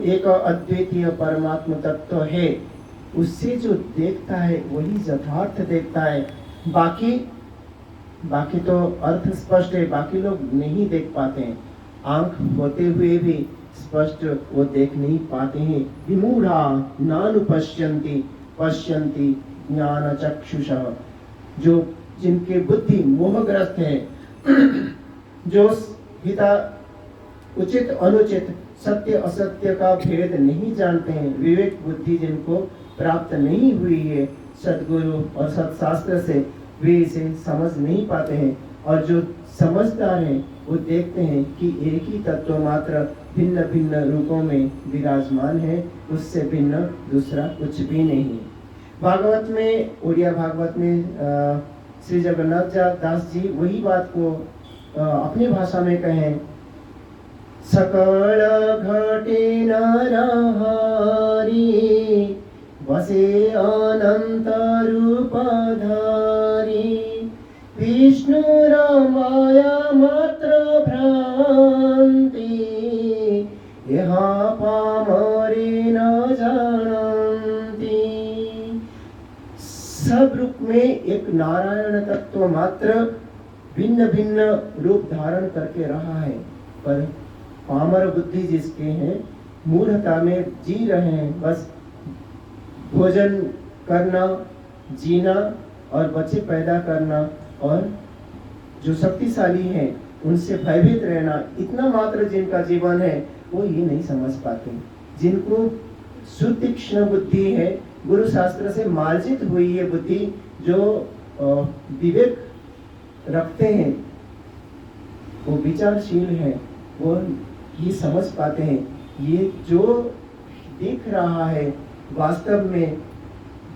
एक अद्वितीय परमात्मा तत्व है, उससे जो देखता है वही यथार्थ देखता है। बाकी तो अर्थ स्पष्ट है, बाकी लोग नहीं देख पाते हैं। आंख होते हुए भी स्पष्ट वो देख नहीं पाते हैं। विमूढ़ा नानुपश्यन्ति पश्यन्ति ज्ञान चक्षुषः, जो जिनके बुद्धि मोहग्रस्त है, जो हिता उचित अनुचित सत्य असत्य का भेद नहीं जानते हैं, विवेक बुद्धि जिनको प्राप्त नहीं हुई है सद्गुरु और सत्शास्त्र से, वे इसे समझ नहीं पाते हैं। और जो समझदार हैं वो देखते हैं कि एक ही तत्व मात्र भिन्न भिन्न रूपों में विराजमान है, उससे भिन्न दूसरा कुछ भी नहीं। भागवत में, उड़िया भागवत में श्री जगन्नाथ दास जी वही बात को अपनी भाषा में कहें, सकल घटे नरहरि वसे अनंत रूपधारी, विष्णु माया मात्र भ्रांति, यहाँ पामरे न जानती। सब रूप में एक नारायण तत्व मात्र भिन्न भिन्न रूप धारण करके रहा है, पर पामर बुद्धि जिसके हैं, मूढ़ता में जी रहे हैं, बस भोजन करना, जीना और बच्चे पैदा करना, और जो शक्तिशाली हैं उनसे भयभीत रहना, इतना मात्र जिनका जीवन है, वो ये नहीं समझ पाते। जिनको सुतीक्ष्ण बुद्धि है, गुरु शास्त्र से मार्जित हुई है बुद्धि, जो विवेक रखते हैं, वो विचारशील है, वो ये समझ पाते हैं ये जो दिख रहा है वास्तव में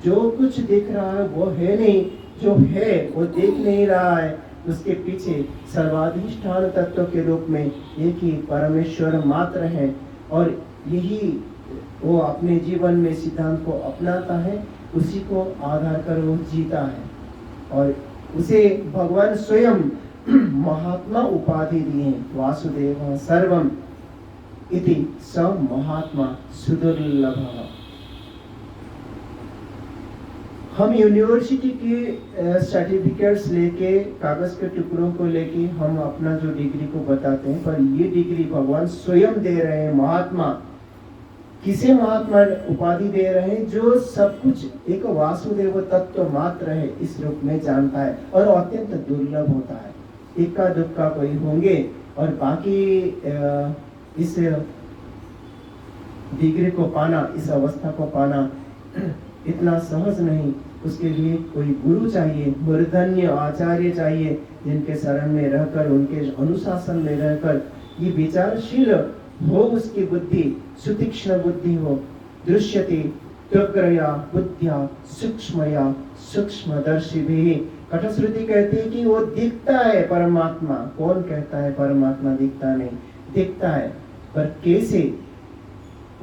जो कुछ दिख रहा है वो है नहीं, जो है वो देख नहीं रहा है, उसके पीछे सर्वाधिष्ठान तत्व के रूप में एक ही परमेश्वर मात्र है। और यही वो अपने जीवन में सिद्धांत को अपनाता है, उसी को आधार कर वो जीता है, और उसे भगवान स्वयं महात्मा उपाधि दिए, वासुदेव सर्वम इति स महात्मा सुदुर्लभः। हम यूनिवर्सिटी के सर्टिफिकेट्स लेके, कागज के टुकड़ों को लेके हम अपना जो डिग्री को बताते हैं, पर ये डिग्री भगवान स्वयं दे रहे हैं। महात्मा किसे महात्मा उपाधि दे रहे हैं? जो सब कुछ एक वासुदेव तत्व मात्र है इस रूप में जानता है, और अत्यंत दुर्लभ होता है। इक्का दुक्का कोई होंगे, और बाकी इस डिग्री को पाना, इस अवस्था को पाना इतना सहज नहीं। उसके लिए कोई गुरु चाहिए, मूर्धन्य आचार्य चाहिए, जिनके शरण में रहकर, उनके अनुशासन में रहकर ये विचारशील हो, उसकी बुद्धि सुतीक्ष्ण बुद्धि हो। दृश्यते त्वग्रया बुद्ध्या सूक्ष्मया सूक्ष्मदर्शी भी। कठश्रुति कहती है कि वो दिखता है परमात्मा। कौन कहता है परमात्मा दिखता नहीं? दिखता है, पर कैसे?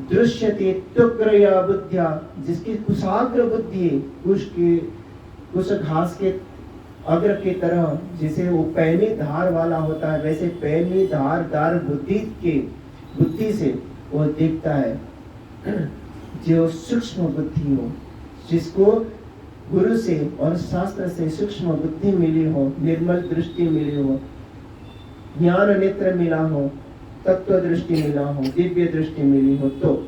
दृश्यते त्वग्रया बुद्ध्या, जिसकी कुशाग्र बुद्धि है, कुश घास के अग्र की तरह, जिसे वो पैनी धार वाला होता है, वैसे पैनी धार बुद्धि से वो दिखता है। जो सूक्ष्म बुद्धि हो, जिसको गुरु से और शास्त्र से सूक्ष्म बुद्धि मिली हो, निर्मल दृष्टि मिली हो, ज्ञान नेत्र मिला हो, तत्व दृष्टि मिला हो, दिव्य दृष्टि मिली हो, तो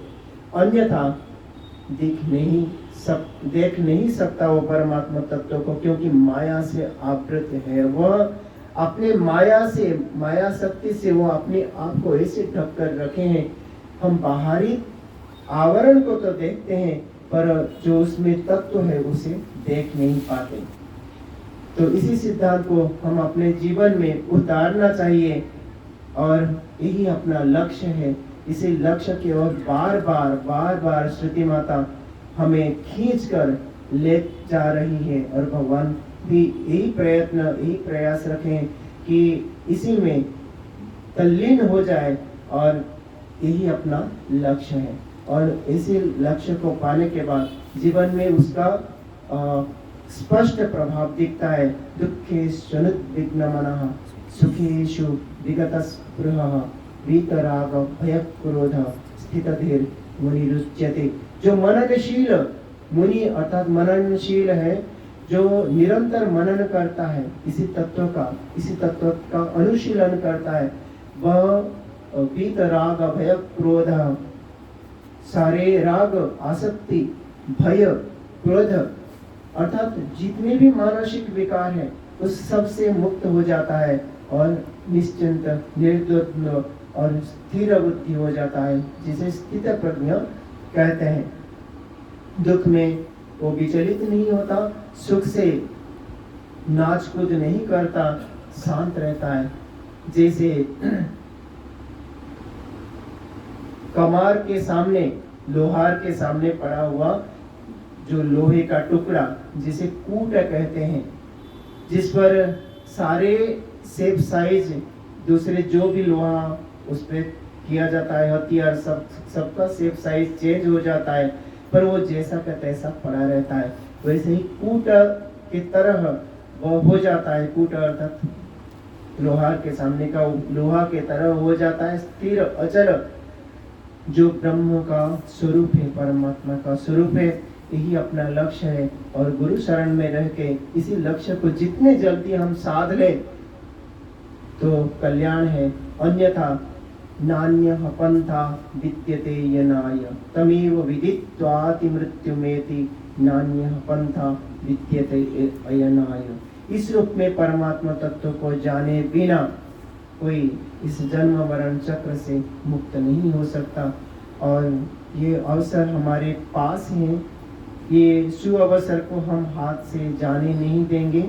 अन्यथा देख नहीं सकता वो परमात्मा तत्व को, क्योंकि माया से आवृत है। वह अपने माया शक्ति से वो अपने आप को ऐसे ढक कर रखे हैं। हम बाहरी आवरण को तो देखते हैं, पर जो उसमें तत्व है उसे देख नहीं पाते। तो इसी सिद्धांत को हम अपने जीवन में उतारना चाहिए, और यही अपना लक्ष्य है। इसी लक्ष्य की ओर बार बार श्रुति माता हमें खींच कर ले जा रही है, और भगवान भी यही प्रयास रखें कि इसी में तल्लीन हो जाए, और यही अपना लक्ष्य है। और इसी लक्ष्य को पाने के बाद जीवन में उसका स्पष्ट प्रभाव दिखता है। दुःखेषु अनुद्विग्नमनः सुखेषु विगतस्पृहः वीतराग भयक्रोध स्थितधीर मुनिरुच्यते। जो मननशील मुनि अर्थात मननशील है, जो निरंतर मनन करता है इसी तत्व का अनुशीलन करता है, वह वीत राग भय क्रोध, सारे राग आसक्ति भय क्रोध अर्थात जितने भी मानसिक विकार हैं उस सब से मुक्त हो जाता है और निश्चिंत निर्द्वंद्व और स्थिर बुद्धि हो जाता है, जिसे स्थित प्रज्ञ कहते हैं। दुख में वो विचलित नहीं होता, सुख से नाच कूद नहीं करता, शांत रहता है। जैसे कमार के सामने, लोहार के सामने पड़ा हुआ जो लोहे का टुकड़ा जिसे कूट कहते हैं, जिस पर सारे शेप साइज दूसरे जो भी लोहा उस पर किया जाता है, हथियार सबका शेप साइज चेंज हो जाता है, पर वो जैसा का तैसा पड़ा रहता है। वैसे ही कूट की तरह वह हो जाता है। कूट अर्थात लोहार के सामने का लोहा के तरह हो जाता है, स्थिर अचल, जो ब्रह्म का स्वरूप है, परमात्मा का स्वरूप है। यही अपना लक्ष्य है और गुरु शरण में रह के इसी लक्ष्य को जितने जल्दी हम साध ले तो कल्याण है। अन्यथा नान्यः पंथा विद्यते यनाय तमेव विदित्वाति मृत्युमेति नान्यः पंथा विद्यते अयनाय। इस रूप में परमात्मा तत्व को जाने बिना कोई इस जन्म मरण चक्र से मुक्त नहीं हो सकता। और ये अवसर हमारे पास है, ये सुअवसर को हम हाथ से जाने नहीं देंगे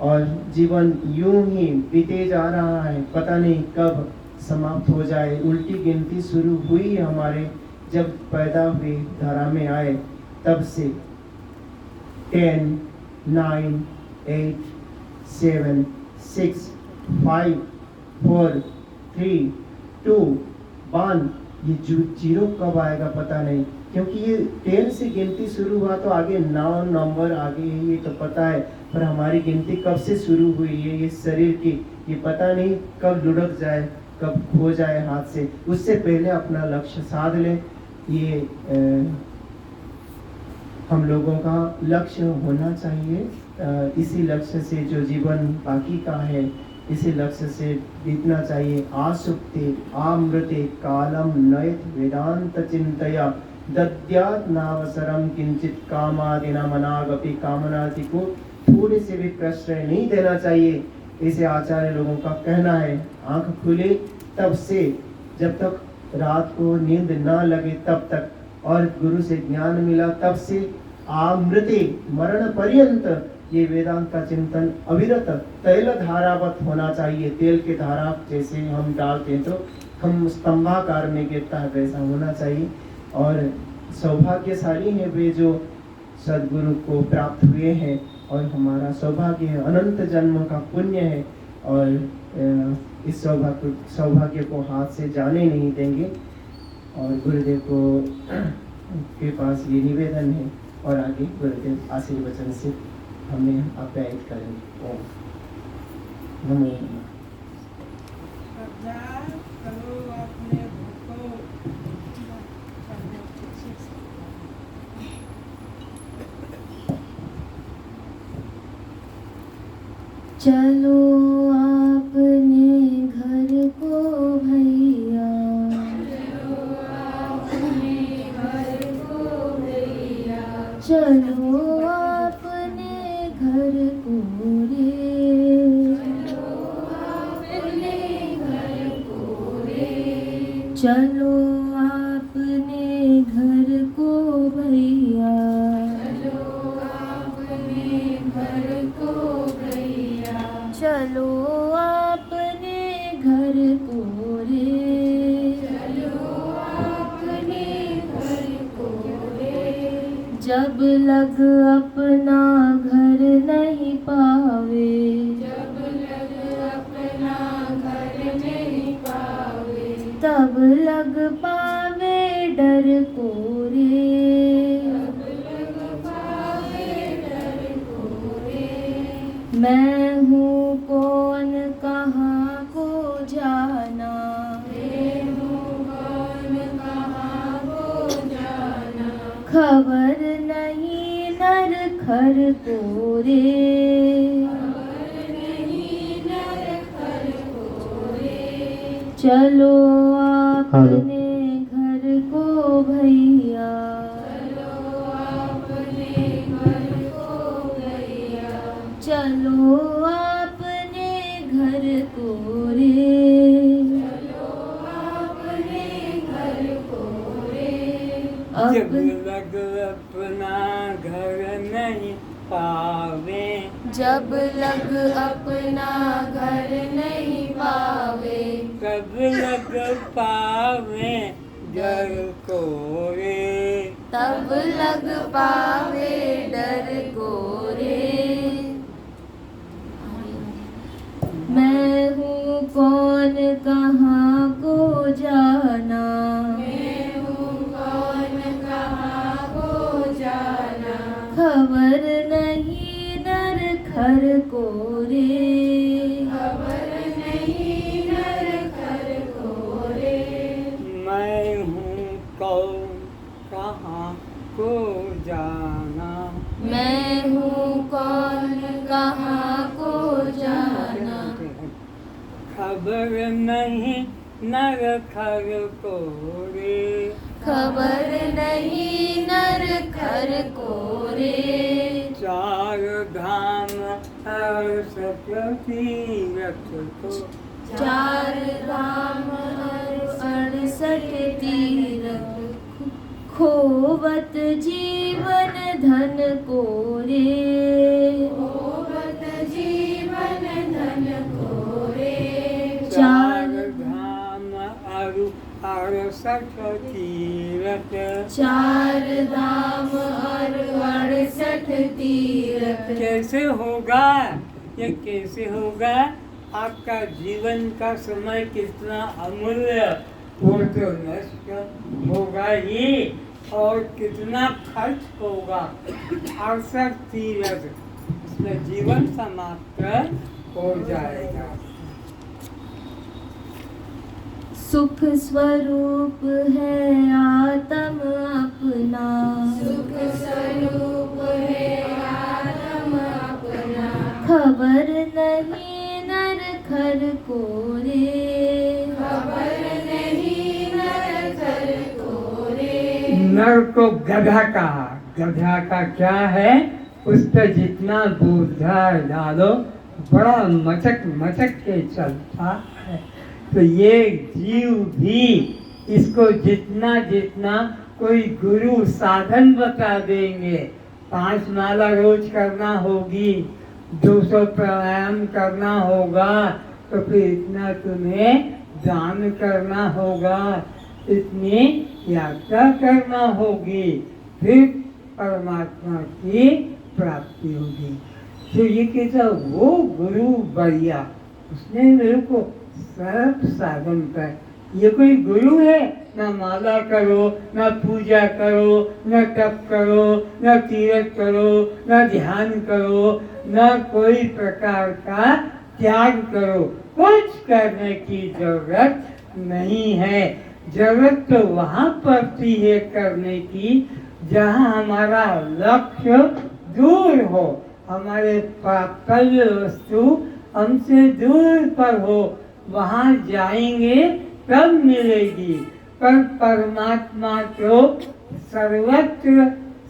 और जीवन यूं ही बीते जा रहा है, पता नहीं कब समाप्त हो जाए। उल्टी गिनती शुरू हुई हमारे जब पैदा हुए धरा में आए तब से 10, 9, 8, 7, 6, 5, 4, 3, 2, 1 ये जीरो कब आएगा पता नहीं, क्योंकि ये 10 से गिनती शुरू हुआ तो आगे 9 नंबर आगे है ये तो पता है, पर हमारी गिनती कब से शुरू हुई है ये शरीर की ये पता नहीं, कब लुढ़क जाए कब खो जाए हाथ से। उससे पहले अपना लक्ष्य साध ले। ये हम लोगों का लक्ष्य होना चाहिए। इसी लक्ष्य से जो जीवन बाकी का है इसी लक्ष्य से बीतना चाहिए। आसुप्ते आमृते कालम नयत वेदांत चिंतया दद्यात् नावसरम किंचित कामादिना मनागपि। कामनादि को थोड़े से भी प्रश्रय नहीं देना चाहिए, इसे आचार्य लोगों का कहना है। आंख खुले तब से जब तक रात को नींद ना लगे तब तक, और गुरु से ज्ञान मिला तब से आमृते मरण पर्यंत ये वेदांत का चिंतन अविरत तैल धारावत होना चाहिए। तेल के धारा जैसे हम डालते हैं तो हम स्तंभाकार में गिरता है, वैसा होना चाहिए। और सौभाग्यशाली है वे जो सदगुरु को प्राप्त हुए हैं, और हमारा सौभाग्य है, अनंत जन्म का पुण्य है, और इस सौभाग्य को हाथ से जाने नहीं देंगे। और गुरुदेव को के पास ये निवेदन है, और आगे गुरुदेव आशीर्वचन से हमें आप्यायित करेंगे। ओम नमो नमः। चलो आपने घर को भैया, चलो आपने घर को भैया, चलो आपने घर को रे, चलो आपने घर को रे, चलो आपने घर को भैया, चलो आपने घर को भैया, चलो आपने घर को रे, चलो आपने घर को रे, जब लग अपना घर नहीं पावे, जब लग अपना घर नहीं पावे, तब लग पावे डर को रे, तब लग पावे डर को रे। मैं हूँ कौन कहाँ को जाना, मैं हूँ कौन कहाँ खबर नहीं नर खर को रे, चलो आपने घर को भैया, चलो आपने घर को रे, जब लग अपना घर नहीं पावे, जब लग अपना घर नहीं पावे, कब लग पावे डर को रे, तब लग पावे डर को रे। मैं हूँ कौन कहाँ को जाना, खबर नहीं नर खर को रे, मैं हूँ कौन कहाँ को जाना, मैं हूँ कौन कहाँ को जाना, खबर नहीं नर खर को रे, खबर नहीं नर खर को रे। चार धाम और तीरथ को, चार धाम और 68 तीरथ, खोवत जीवन धन को रे, चार धाम और 68 तीरथ, चार धाम और 68 तीरथ। कैसे होगा ये, कैसे होगा? आपका जीवन का समय कितना अमूल्य, वो तो नष्ट होगा ही, और कितना खर्च होगा। 68 तीरथ, इसमें जीवन समाप्त हो जाएगा। सुख स्वरूप है आत्म अपना, सुख स्वरूप है आत्म अपना, खबर नहीं नर खर को रे, खबर नहीं नर खर को रे। नर को गधा कहा, गधा का क्या है? उस पर जितना बोझा डालो बड़ा मचक मचक के चलता है। तो ये जीव भी इसको जितना जितना कोई गुरु साधन बता देंगे, 5 माला रोज करना होगी, 200 प्राणायाम करना होगा, तो फिर इतना तुम्हें दान करना होगा, इतनी यात्रा करना होगी, फिर परमात्मा की प्राप्ति होगी। तो ये कहता वो गुरु बढ़िया, उसने मेरे को सब साधन कर। ये कोई गुरु है? ना माला करो, ना पूजा करो, ना तप करो, ना तीर्थ करो, ना ध्यान करो, ना कोई प्रकार का त्याग करो, कुछ करने की जरूरत नहीं है। जरूरत तो वहाँ पड़ती है करने की जहाँ हमारा लक्ष्य दूर हो, हमारे प्राप्य वस्तु हमसे दूर पर हो, वहाँ जाएंगे तब मिलेगी। पर परमात्मा तो सर्वत्र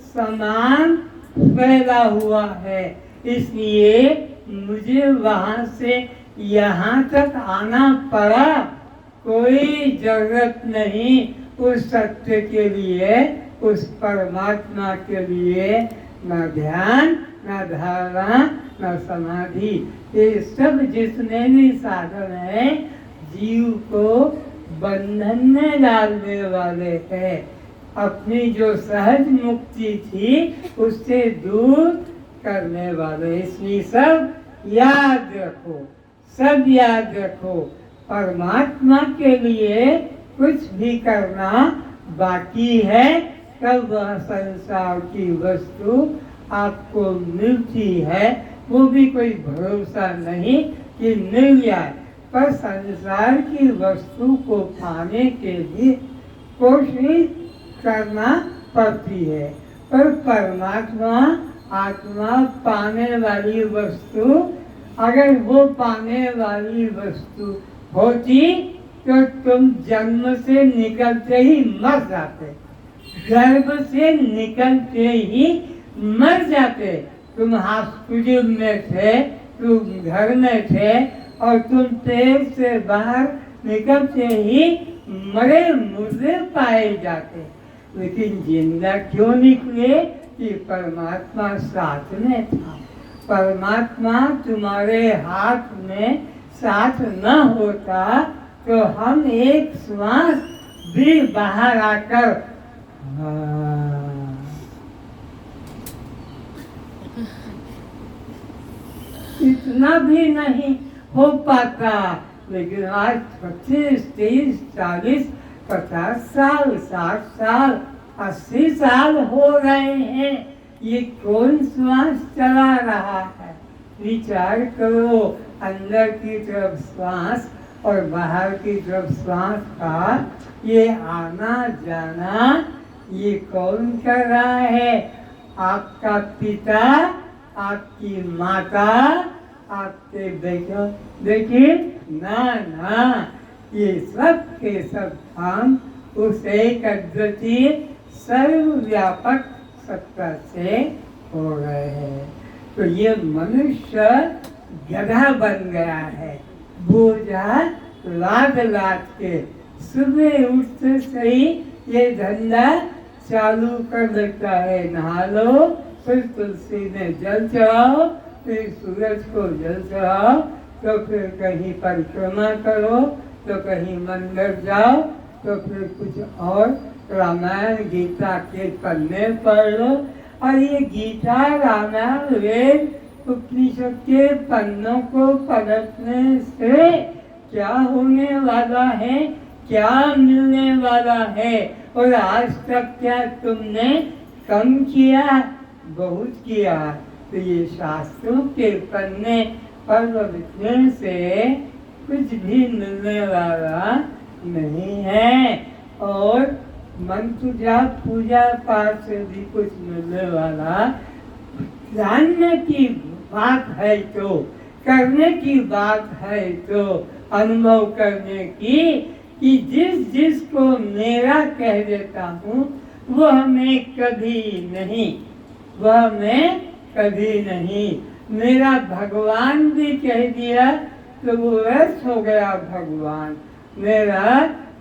समान फैला हुआ है, इसलिए मुझे वहाँ से यहाँ तक आना पड़ा। कोई जरूरत नहीं उस सत्य के लिए, उस परमात्मा के लिए, न ध्यान, न धारणा, न समाधि, ये सब जितने भी साधन है जीव को बंधन में डालने वाले हैं। अपनी जो सहज मुक्ति थी उससे दूर करने वाले। इसलिए सब याद रखो, सब याद रखो, परमात्मा के लिए कुछ भी करना बाकी है, तब वह संसार की वस्तु आपको मिलती है। वो भी कोई भरोसा नहीं कि मिल जाए, पर संसार की वस्तु को पाने के लिए कोशिश करना पड़ती है। पर परमात्मा आत्मा पाने वाली वस्तु, अगर वो पाने वाली वस्तु होती तो तुम जन्म से निकलते ही मर जाते, गर्भ से निकलते ही मर जाते। तुम हॉस्पिटल में थे, तुम घर में थे और तुम पेट से बाहर निकलते ही मरे मुर्दे पाए जाते। लेकिन जिंदा क्यों निकले? कि परमात्मा साथ में था। परमात्मा तुम्हारे हाथ में साथ न होता तो हम एक श्वास भी बाहर आकर इतना भी नहीं हो पाता। लेकिन आज 25, 30, 40, 50 साल, 60 साल, 80 साल हो रहे हैं, ये कौन श्वास चला रहा है? विचार करो, अंदर की तरफ श्वास और बाहर की तरफ श्वास का ये आना जाना ये कौन कर रहा है? आपका पिता, आपकी माता, आपके बेटे। देखिए ना ना, ये सब के सब काम उस एक अद्वितीय सर्वव्यापक सत्ता से हो रहे हैं। तो ये मनुष्य गधा बन गया है, बोझा लाद लाद के। सुबह उठते से ही ये धंधा चालू कर देता है। नहा लो, फिर तुलसी में जल चढ़ाओ, फिर सूरज को जल चढ़ाओ, तो फिर कहीं परिक्रमा करो, तो कहीं मंदिर जाओ, तो फिर कुछ और रामायण गीता के पन्ने पढ़ लो। और ये गीता रामायण वेद उपनिषद के पन्नों को पलटने से क्या होने वाला है, क्या मिलने वाला है? और आज तक क्या तुमने कम किया? बहुत किया। तो ये शास्त्रों के पन्ने पढ़ने से कुछ भी मिलने वाला नहीं है। और मंत्र पूजा पाठ से भी कुछ मिलने वाला जानने की बात है, तो करने की बात है, तो अनुभव करने की कि जिस जिसको मेरा कह देता हूँ वह मैं कभी नहीं, वह मैं कभी नहीं। मेरा भगवान भी कह दिया तो वो व्यर्थ हो गया भगवान। मेरा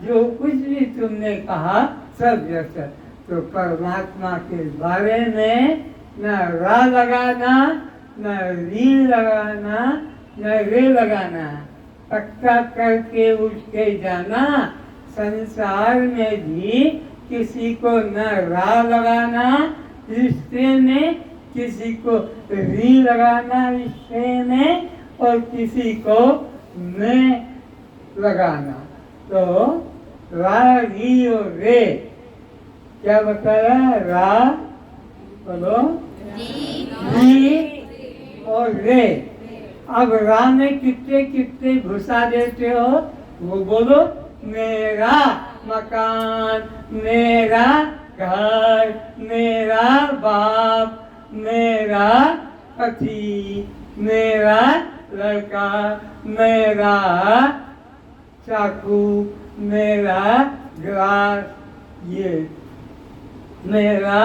जो कुछ भी तुमने कहा सब व्यर्थ। तो परमात्मा के बारे में न रा लगाना, न री लगाना, न रे लगाना, पक्का करके उठ के जाना। संसार में भी किसी को न रा लगाना रिश्ते में, किसी को री लगाना रिश्ते में, और किसी को में लगाना। तो रा, री और रे क्या बताया? रा बोलो, री और रे। अब रा में कितने कितने घुसा देते हो वो बोलो। मेरा मकान, मेरा घर, मेरा बाप, मेरा पति, मेरा लड़का, मेरा चाकू, मेरा ग्लास, ये मेरा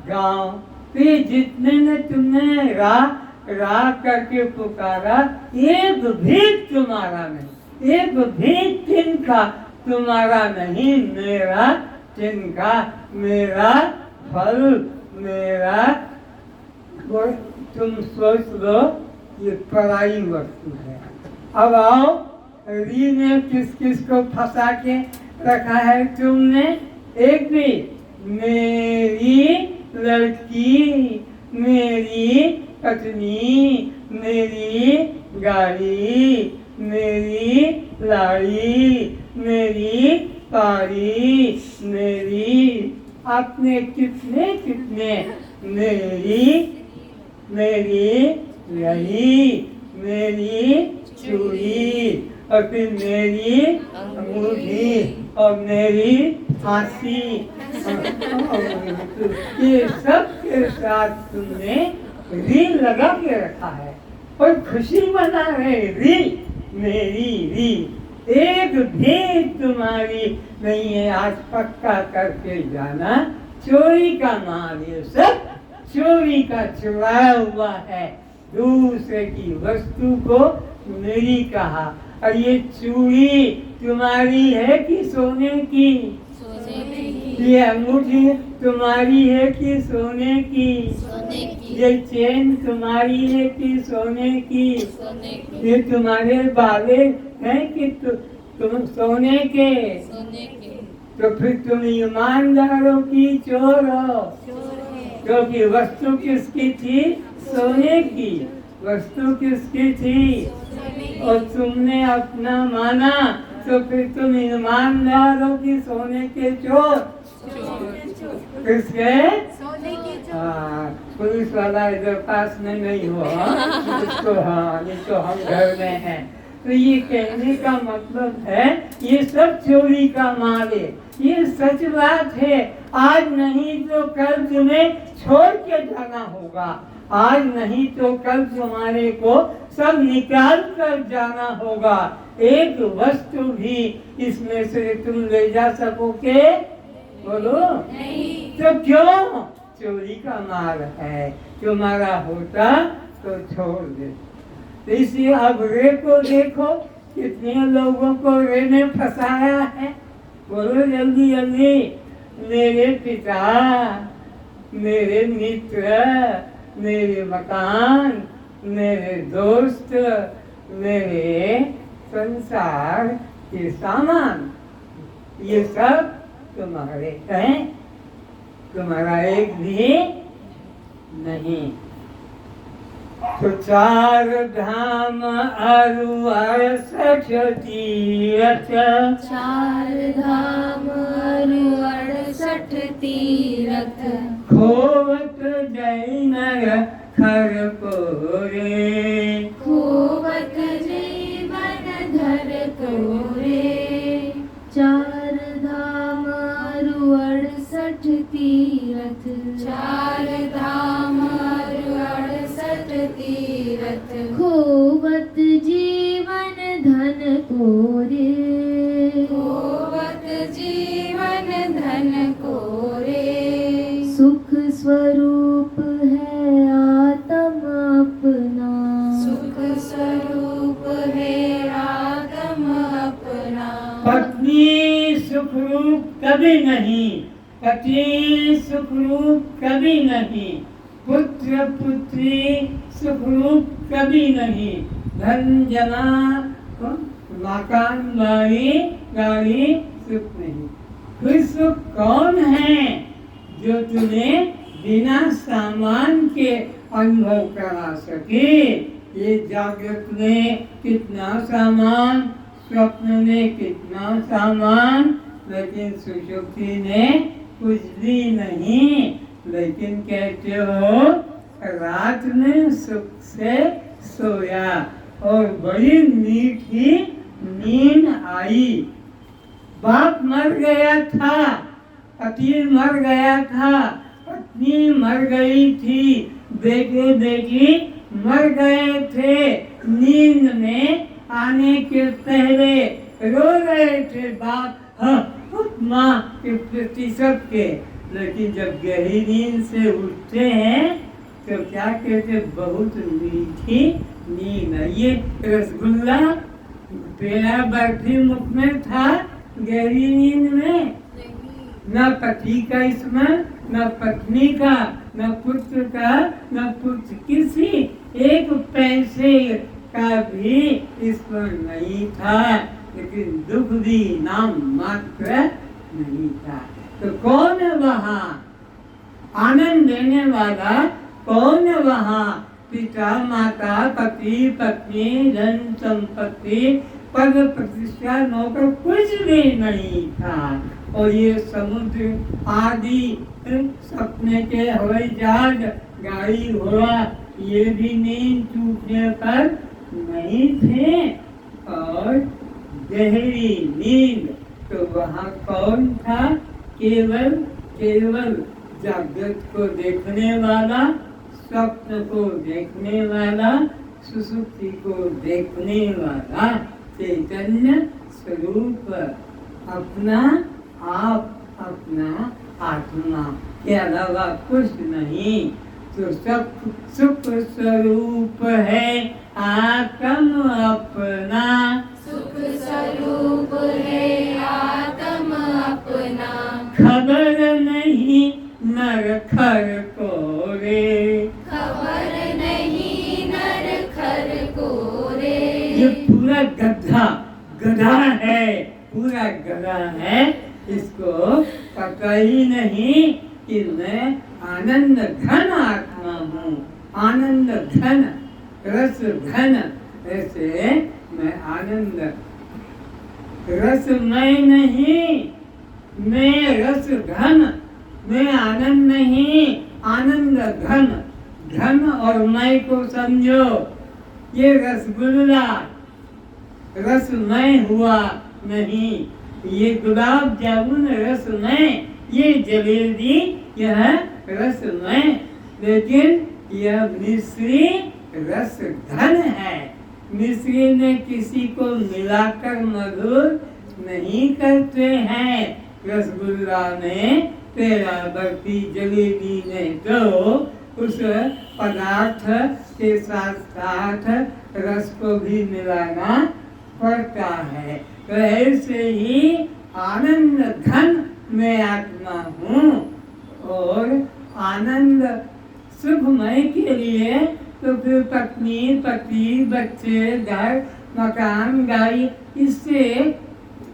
गांव। ये जितने ने तुमने रा करके पुकारा, एक भी तुम्हारा नहीं, एक भी तिनका तुम्हारा नहीं। मेरा तिनका, मेरा फल, मेरा। तुम सोच लो ये पराई वस्तु है। अब आओ, री ने किस किस को फंसा के रखा है तुमने? एक भी मेरी लड़की, मेरी पत्नी, मेरी गाड़ी, मेरी लाड़ी, मेरी पारी, मेरी। आपने कितने कितने मेरी, मेरी यही, मेरी चूड़ी, और फिर मेरी अंगूठी, और मेरी फांसी, और ये सब के साथ तुमने रील लगा के रखा है और खुशी मना रहे। रील मेरी रील एक भी तुम्हारी नहीं है, आज पक्का करके जाना। चोरी का माल ये सब चोरी का चुराया हुआ है। दूसरे की वस्तु को मेरी कहा। और ये चूड़ी तुम्हारी है कि सोने की? ये अंगूठी तुम्हारी है कि सोने की? ये चेन तुम्हारी है कि सोने की? ये तुम्हारे बाले हैं कि तुम सोने के? तो फिर तुम ईमानदारों की चोर हो, क्योंकि वस्तु किसकी थी? सोने की। वस्तु किसकी थी? और तुमने अपना माना, तो फिर तुम ईमानदार हो कि सोने के चोर? किसके? पुलिस वाला इधर पास में नहीं हुआ, इसको नहीं तो हम घर में हैं। तो ये कहने का मतलब है ये सब चोरी का माल है। ये सच बात है। आज नहीं तो कल तुम्हें छोड़ के जाना होगा। आज नहीं तो कल तुम्हारे को सब निकाल कर जाना होगा। एक वस्तु भी इसमें से तुम ले जा सकोगे? बोलो नहीं। तो क्यों? चोरी का माल है। तुम्हारा होता तो छोड़ दे। तो इसलिए अब रे को देखो, कितने लोगों को रे ने फंसाया है। बोलो जल्दी जल्दी। मेरे पिता, मेरे मित्र, मेरे मकान, मेरे दोस्त, मेरे संसार के सामान, ये सब तुम्हारे हैं, तुम्हारा एक भी नहीं। तो 4 धाम अरु 68 तीरथ, 4 धाम अरु 68 तीरथ, खोवत जैन खर कोरे, खोवत जीवन धर कोरे। 4 धाम अरु 68 तीरथ, 4 धाम अरु 68 तीरथ, खोवत जीवन धन कोरे, खोवत जीवन धन कोरे। सुख स्वरूप है आत्म अपना, सुख स्वरूप है आत्म अपना। पत्नी सुखरूप कभी नहीं, पति सुखरूप कभी नहीं, पुत्र पुत्री सुखरूप कभी नहीं, धन जना मकान गाड़ी सुख नहीं। फिर सुख कौन है जो तुम्हें बिना सामान के अनुभव करा सके? ये जागृत में कितना सामान, स्वप्न में कितना सामान, लेकिन सुषुप्ति में कुछ भी नहीं। लेकिन कहते हो रात में सुख से सोया और बड़ी मीठी नींद आई। बाप मर गया था, पति मर गया था, पत्नी मर गई थी, बेटे बेटी मर गए थे। नींद में आने के पहले रो रहे थे बाप माँ के प्रति सबके। लेकिन जब गहरी नींद से उठते हैं तो क्या कहते? बहुत मीठी नींद। ये रसगुल्ला पेड़ा बर्फी मुख में था गहरी नींद में, न पति का इसमें, न पत्नी का, न पुत्र का, न पुत्र किसी एक पैसे का भी इसमें नहीं था। लेकिन दुख भी नाम मात्र नहीं था। तो कौन है वहाँ आनंद देने वाला? कौन है वहाँ? पिता माता पति पत्नी धन संपत्ति पद प्रतिष्ठा नौकर कुछ भी नहीं था। और ये समुद्र आदि सपने के हवाई जहाज गाड़ी घोड़ा ये भी नींद टूटने पर नहीं थे। और गहरी नींद तो वहाँ कौन था? केवल जागृत को देखने वाला, स्वप्न को देखने वाला, सुसुप्ति को देखने वाला चैतन्य स्वरूप अपना आप, अपना आत्मा के अलावा कुछ नहीं। तो सब सुख स्वरूप है आत्म अपना, सुख स्वरूप है आत्म अपना। खबर नहीं नर खर को रे, खबर नहीं नर खर को रे। ये पूरा गधा है, पूरा गधा है। इसको पता ही नहीं कि मैं आनंद घन आत्मा हूँ, आनंद घन रस घन। ऐसे मैं आनंद रसमय नहीं, मैं रस घन, मैं आनंद नहीं, आनंद घन। घन और मय को समझो, ये रसगुल्ला रसमय हुआ नहीं, ये गुलाब जामुन रसमय, ये जलेबी यह रसमय, लेकिन यह मिश्री रस घन है। मिश्री ने किसी को मिलाकर मधुर नहीं करते हैं। रसगुल्ला ने, तेरा बर्फी जलेबी ने तो उस पदार्थ के साथ साथ रस को भी मिलाना पड़ता है। तो ऐसे ही आनंद घन मैं आत्मा हूँ। और आनंद सुखमय के लिए तो फिर पत्नी, पति, बच्चे, घर, मकान, गाड़ी, इससे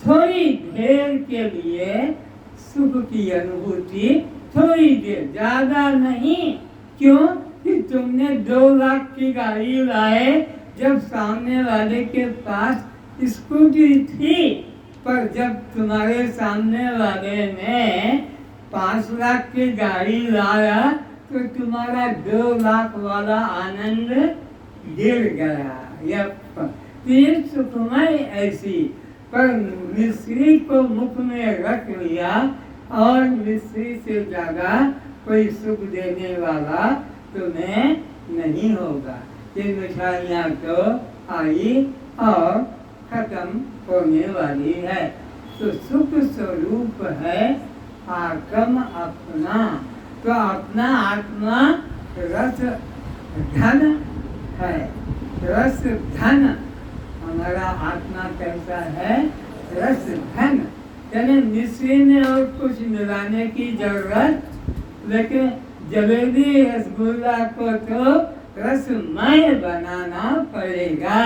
थोड़ी देर के लिए सुख की अनुभूति, थोड़ी देर, ज्यादा नहीं। क्यों कि तुमने 2 लाख की गाड़ी लाए, जब सामने वाले के पास स्कूटी थी, पर जब तुम्हारे सामने वाले ने 5 लाख की गाड़ी लाया तो तुम्हारा 2 लाख वाला आनंद गिर गया। ये सुखमय ऐसी, पर मिश्री को मुख में रख लिया और मिश्री से ज्यादा कोई सुख देने वाला तुम्हें नहीं होगा। ये मिठाइयाँ तो आई और खत्म होने वाली है। तो सुख स्वरूप है आत्म अपना। तो अपना आत्मा रस धन है, रस धन। हमारा आत्मा कैसा है? रस धन। यानी मिश्री में और कुछ मिलाने की जरूरत, लेकिन जलेबी रसगुल्ला को तो रसमय बनाना पड़ेगा।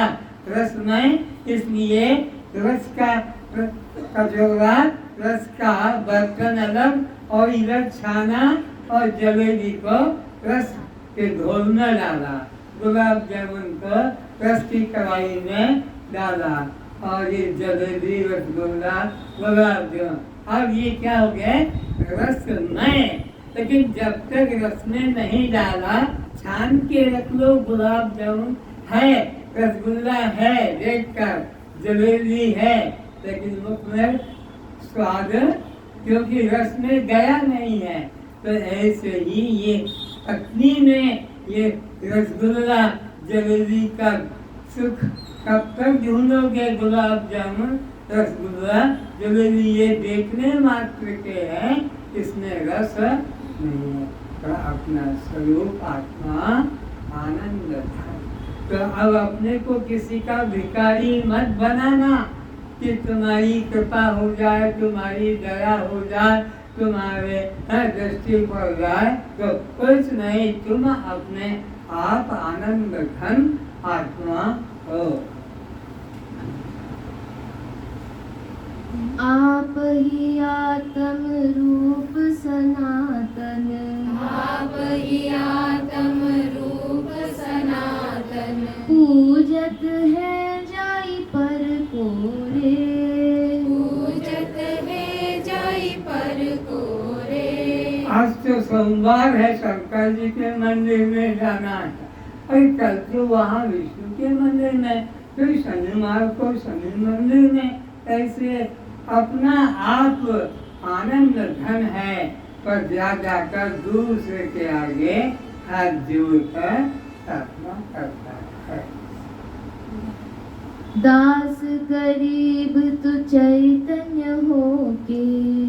रसमय इसलिए रस का कटोरा, रस का बर्तन अलग, और इधर छाना और जलेबी को रस के घोल में डाला, गुलाब जामुन को रस की कढ़ाई में डाला, और ये जलेबी, रसगुल्ला, गुलाब जामुन, अब ये क्या हो गया? रसमय। लेकिन जब तक रस में नहीं डाला, छान के रख लो, गुलाब जामुन है, रसगुल्ला है, देखकर जलेबी है, लेकिन मुख में स्वाद क्योंकि रस में गया नहीं है। तो ऐसे ही ये अग्नि में ये रसगुल्ला जलेबी का सुख कब तक ढूंढोगे? गुलाब जामुन, रसगुल्ला, जलेबी ये देखने मात्र के हैं, इसमें रस नहीं है। तो अपना स्वरूप आत्मा आनंद है। तो अब अपने को किसी का भिखारी मत बनाना कि तुम्हारी कृपा हो जाए, तुम्हारी दया हो जाए, तुम्हारे दृष्टि पड़ जाए, तो कुछ नहीं, तुम अपने आप आनंद घन आत्मा हो। आप ही आत्म रूप सनातन, आप ही आत्म रूप सनातन, पूजत है जाई पर कोरे, पूजत है जाई पर कोरे। आज तो सोमवार है, शंकर जी के मंदिर में जाना है, और कल तो वहाँ विष्णु के मंदिर में, फिर शनिवार को शनि मंदिर में। ऐसे अपना आप आनंद घन है, पर जाकर दूसरे के आगे हाथ जोड़कर प्रार्थना करता है। दास गरीब तू चैतन्य हो के,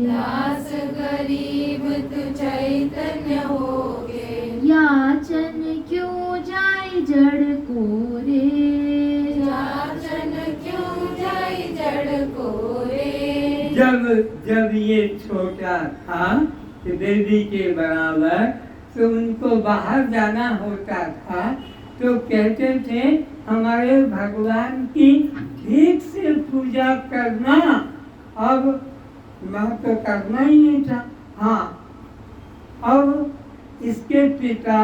दास गरीब तू चैतन्य हो के, याचन क्यों जाय जड़ को रे, याचन क्यों जाय जड़ को रे। जब ये छोटा था बेबी के बराबर, तो उनको बाहर जाना होता था, तो कहते थे हमारे भगवान की ठीक से पूजा करना। अब मैं तो करना ही नहीं था। हाँ, अब इसके पिता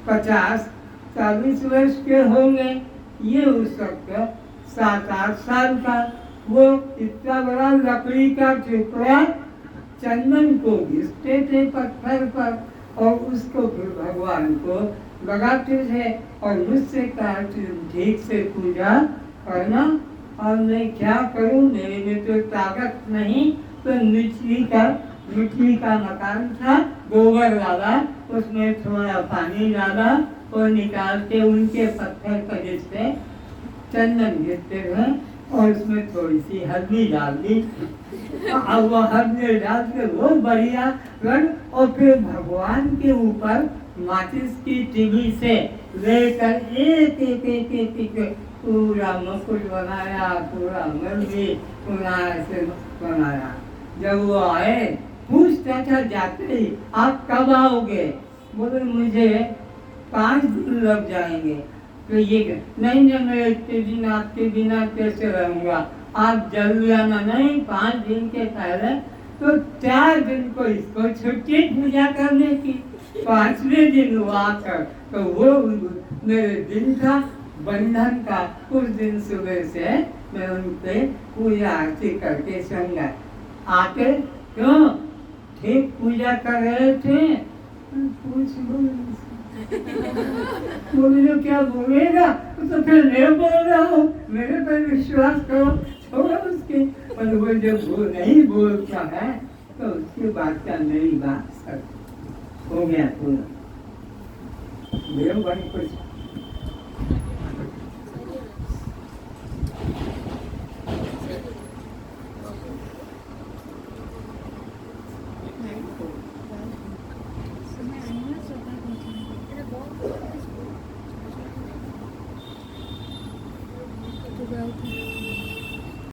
50-40 वर्ष के हो गए, ये उस वक्त 7-8 साल का। वो इतना बड़ा लकड़ी का टुकड़ा चंदन को घिसते थे पत्थर पर और उसको फिर भगवान को लगाते थे और मुझसे कहा ठीक से पूजा करना। और मैं क्या करूं, मेरे में तो ताकत नहीं। तो मिट्टी का मकान था, गोबर डाला, उसमें थोड़ा पानी डाला और निकाल के उनके पत्थर पर जिससे चंदन घिसते थे और उसमें थोड़ी सी हल्दी डाल दी। अब वो हल्दी डाल के वो बढ़िया रंग, और फिर भगवान के ऊपर माचिस की टिभी से लेकर एक पूरा मुकुट बनाया, पूरा मंदिर से बनाया। जब वो आए पूछता था जाते ही, आप कब आओगे? बोले मुझे 5 दिन लग जाएंगे। तो ये नहीं, मैं इतने दिन आपके बिना कैसे रहूंगा, आप जल्दी आना। नहीं, 5 दिन के पहले। तो 4 दिन को इसको छुट्टी पूजा करने की, 5वें दिन वो आकर, तो वो मेरे दिन का बंधन का, उस दिन सुबह से मैं उनके पूजा आरती करके संगा आके, क्यों ठीक पूजा कर रहे थे? पूछ बोले जो क्या बोलेगा तो फिर मैं बोल रहा हूँ, मेरे पर विश्वास करो, छोड़ो उसके। पर वो जब वो नहीं बोलता है तो उसके बाद का मेरी बात सब हो गया पूरा। मेरे बड़ी कुछ